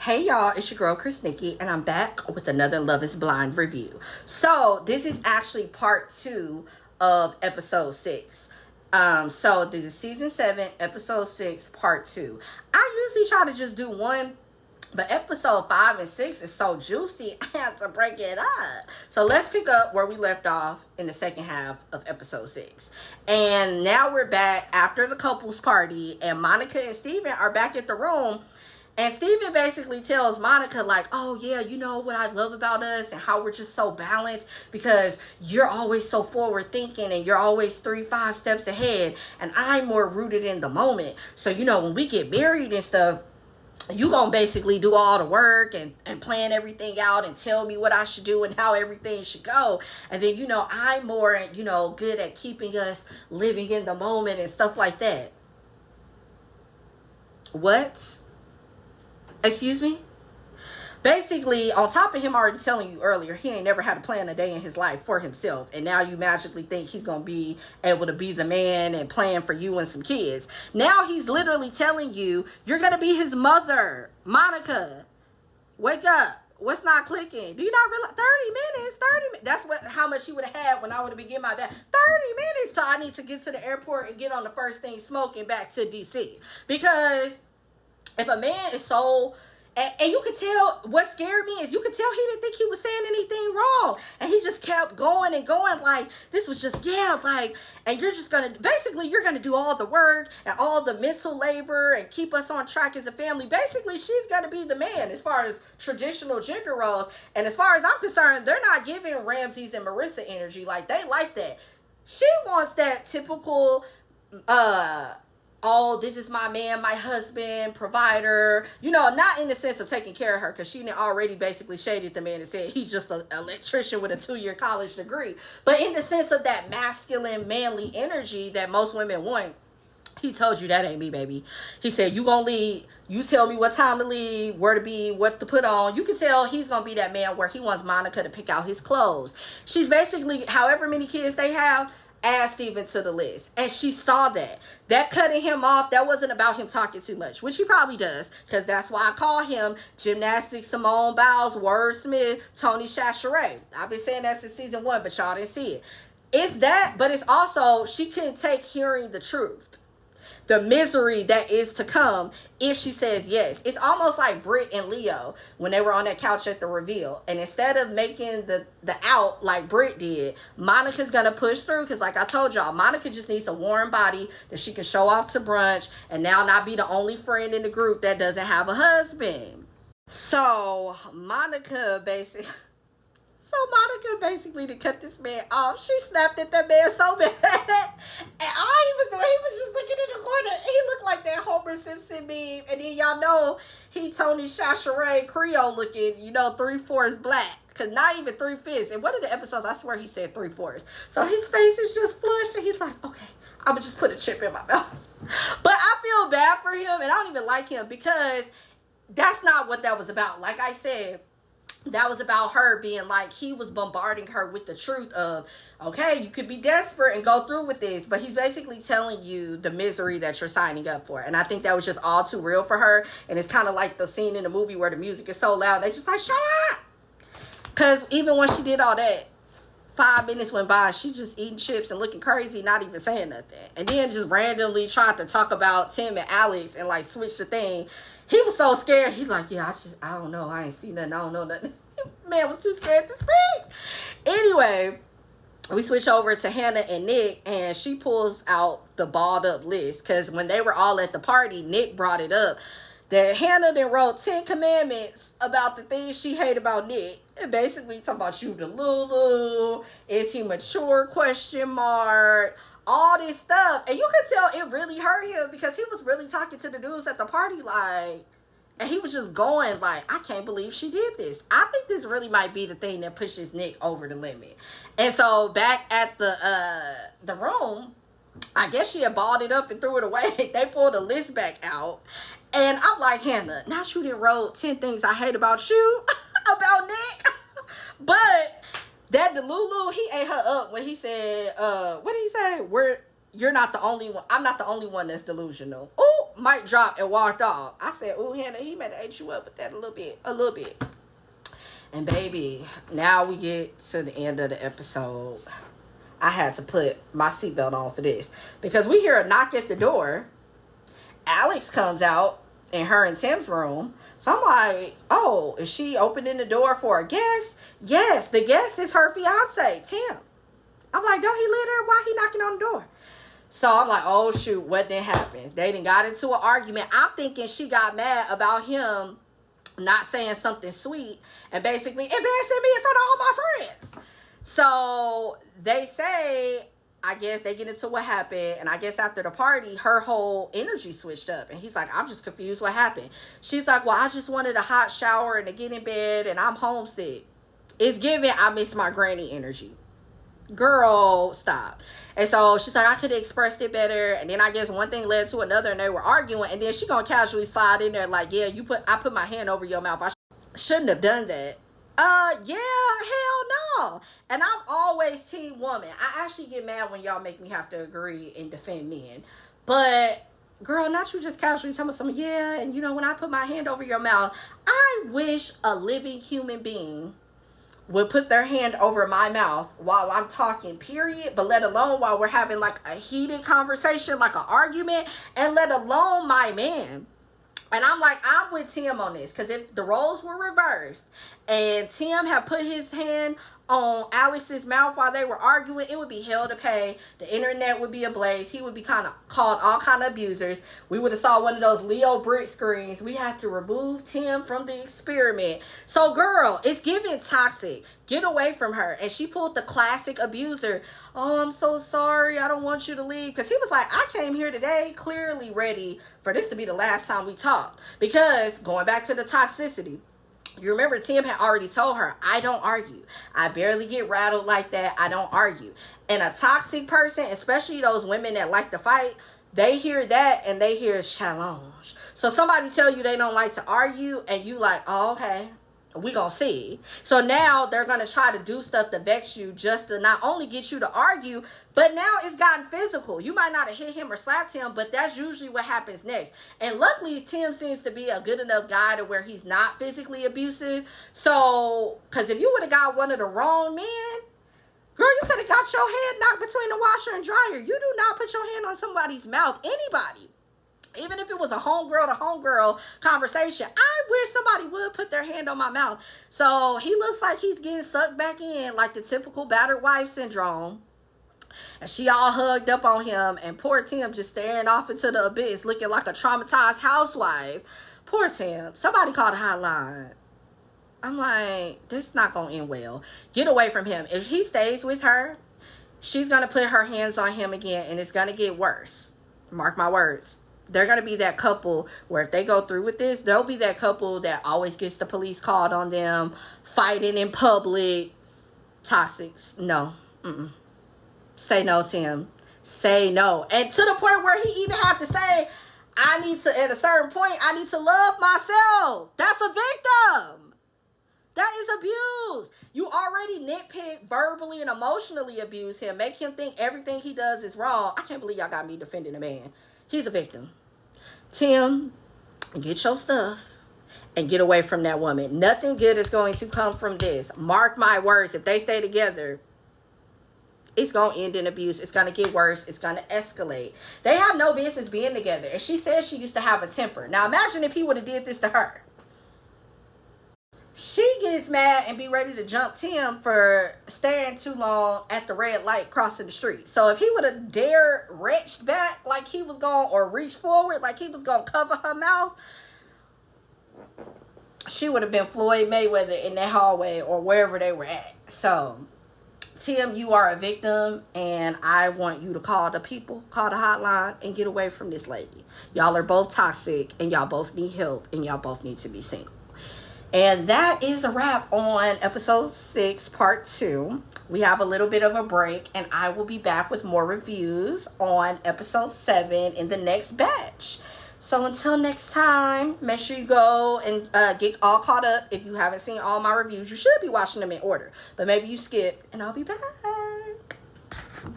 Hey y'all, it's your girl Nikki, and I'm back with another Love is Blind review. So this is actually part 2 of episode 6. So this is season 7, episode 6, part 2. I usually try to just do one, but episode 5 and 6 is so juicy, I have to break it up. So let's pick up where we left off in the second half of episode 6. And now we're back after the couples party, and Monica and Steven are back at the room. And Steven basically tells Monica, like, oh, yeah, you know what I love about us and how we're just so balanced because you're always so forward thinking and you're always 3-5 steps ahead. And I'm more rooted in the moment. So, you know, when we get married and stuff, you gonna basically do all the work and plan everything out and tell me what I should do and how everything should go. And then, you know, I'm more, you know, good at keeping us living in the moment and stuff like that. What? Excuse me? Basically, on top of him already telling you earlier, he ain't never had to plan a day in his life for himself. And now you magically think he's going to be able to be the man and plan for you and some kids. Now he's literally telling you, you're going to be his mother. Monica, wake up. What's not clicking? Do you not realize 30 minutes? 30 minutes. That's how much he would have had when I would have been getting my bag. 30 minutes till I need to get to the airport and get on the first thing smoking back to DC. Because if a man is so, and you could tell, what scared me is you could tell he didn't think he was saying anything wrong. And he just kept going and going like, this was just, yeah, like, and you're just going to, basically, you're going to do all the work and all the mental labor and keep us on track as a family. Basically, she's going to be the man as far as traditional gender roles. And as far as I'm concerned, they're not giving Ramses and Marissa energy. Like, they like that. She wants that typical, oh, this is my man, my husband, provider. You know, not in the sense of taking care of her, because she already basically shaded the man and said he's just an electrician with a 2-year college degree. But in the sense of that masculine, manly energy that most women want, he told you that ain't me, baby. He said, you gonna leave. You tell me what time to leave, where to be, what to put on. You can tell he's gonna be that man where he wants Monica to pick out his clothes. She's basically, however many kids they have, add Steven to the list. And she saw that. That cutting him off, that wasn't about him talking too much, which he probably does, because that's why I call him Gymnastics Simone Biles, Wordsmith, Tony Chachere. I've been saying that since season 1, but y'all didn't see it. It's that, but it's also, she couldn't take hearing the truth. The misery that is to come if she says yes. It's almost like Britt and Leo when they were on that couch at the reveal. And instead of making the out like Britt did, Monica's going to push through. Because like I told y'all, Monica just needs a warm body that she can show off to brunch and now not be the only friend in the group that doesn't have a husband. So Monica basically to cut this man off, she snapped at that man so bad. And all he was doing, he was just looking in the corner. He looked like that Homer Simpson meme. And then y'all know he Tony Chachere Creole looking, you know, 3/4 black. Because not even 3/5. In one of the episodes, I swear he said 3/4. So his face is just flushed and he's like, okay, I'm going to just put a chip in my mouth. But I feel bad for him and I don't even like him because that's not what that was about. Like I said, that was about her being like, he was bombarding her with the truth of, okay, you could be desperate and go through with this, but he's basically telling you the misery that you're signing up for. And I think that was just all too real for her. And it's kind of like the scene in the movie where the music is so loud, they just like, shut up. Because even when she did all that, 5 minutes went by, she just eating chips and looking crazy, not even saying nothing. And then just randomly tried to talk about Tim and Alex and like switch the thing. He was so scared. He's like, yeah, I don't know. I ain't seen nothing. I don't know nothing. Man was too scared to speak. Anyway, we switch over to Hannah and Nick, and she pulls out the balled up list. Because when they were all at the party, Nick brought it up that Hannah then wrote 10 commandments about the things she hated about Nick. And basically talking about you the Lulu. Is he mature? Question mark. All this stuff. And you could tell it really hurt him because he was really talking to the dudes at the party like, and he was just going like, I can't believe she did this. I think this really might be the thing that pushes Nick over the limit. And so back at the room, I guess she had balled it up and threw it away. They pulled the list back out. And I'm like, Hannah, now you done wrote 10 things I hate about you, about Nick. But that Delulu, he ate her up when he said, what did he say? You're not the only one. I'm not the only one that's delusional. Ooh, mic dropped and walked off. I said, "Ooh, Hannah, he might have ate you up with that a little bit." And baby, now we get to the end of the episode. I had to put my seatbelt on for this because we hear a knock at the door. Alex comes out in her and Tim's room. So I'm like, oh, is she opening the door for a guest? Yes, the guest is her fiance, Tim. I'm like, don't he live there? Why he knocking on the door? So I'm like, oh shoot, what did happen? They done got into an argument. I'm thinking she got mad about him not saying something sweet and basically embarrassing me in front of all my friends. So they say, I guess they get into what happened, and I guess after the party, her whole energy switched up, and he's like, I'm just confused what happened. She's like, well, I just wanted a hot shower and to get in bed, and I'm homesick. It's giving, I miss my granny energy. Girl, stop. And so she's like, I could have expressed it better. And then I guess one thing led to another, and they were arguing. And then she gonna casually slide in there like, yeah, I put my hand over your mouth. I shouldn't have done that. Yeah, hell no. And I'm always team woman. I actually get mad when y'all make me have to agree and defend men. But girl, not you just casually tell me something. Yeah, and when I put my hand over your mouth, I wish a living human being would put their hand over my mouth while I'm talking, period, but let alone while we're having like a heated conversation, like an argument, and let alone my man. And I'm like, I'm with Tim on this, because if the roles were reversed and Tim had put his hand on Alex's mouth while they were arguing, it would be hell to pay. The internet would be ablaze. He would be called all kind of abusers. We would have saw one of those Leo Brick screens. We had to remove Tim from the experiment. So girl, it's giving toxic. Get away from her. And she pulled the classic abuser. Oh, I'm so sorry. I don't want you to leave. Because he was like, I came here today clearly ready for this to be the last time we talk. Because going back to the toxicity, you remember Tim had already told her, I don't argue. I barely get rattled like that. I don't argue. And a toxic person, especially those women that like to fight, they hear that and they hear challenge. So somebody tell you they don't like to argue and you like, oh, okay, we gonna see. So now they're gonna try to do stuff to vex you just to not only get you to argue, but now it's gotten physical. You might not have hit him or slapped him, but that's usually what happens next. And luckily, Tim seems to be a good enough guy to where he's not physically abusive. So, because if you would have got one of the wrong men, girl, you could have got your head knocked between the washer and dryer. You do not put your hand on somebody's mouth, anybody. Even if it was a homegirl to homegirl conversation, I wish somebody would put their hand on my mouth. So he looks like he's getting sucked back in like the typical battered wife syndrome. And she all hugged up on him. And poor Tim just staring off into the abyss looking like a traumatized housewife. Poor Tim. Somebody called a hotline. I'm like, this is not going to end well. Get away from him. If he stays with her, she's going to put her hands on him again. And it's going to get worse. Mark my words. They're going to be that couple where if they go through with this, they'll be that couple that always gets the police called on them, fighting in public, toxics. No. Say no, Tim. Say no. And to the point where he even had to say, at a certain point, I need to love myself. That's a victim. That is abuse. You already nitpick, verbally and emotionally abuse him. Make him think everything he does is wrong. I can't believe y'all got me defending a man. He's a victim. Tim, get your stuff and get away from that woman. Nothing good is going to come from this. Mark my words. If they stay together, it's going to end in abuse. It's going to get worse. It's going to escalate. They have no business being together. And she says she used to have a temper. Now imagine if he would have did this to her. She gets mad and be ready to jump Tim for staring too long at the red light crossing the street. So if he would have dared reached back like he was going, or reached forward like he was going to cover her mouth, she would have been Floyd Mayweather in that hallway or wherever they were at. So Tim, you are a victim, and I want you to call the people, call the hotline, and get away from this lady. Y'all are both toxic, and y'all both need help, and y'all both need to be single. And that is a wrap on episode 6, part 2. We have a little bit of a break, and I will be back with more reviews on episode 7 in the next batch. So until next time, make sure you go and get all caught up. If you haven't seen all my reviews, you should be watching them in order. But maybe you skip, and I'll be back.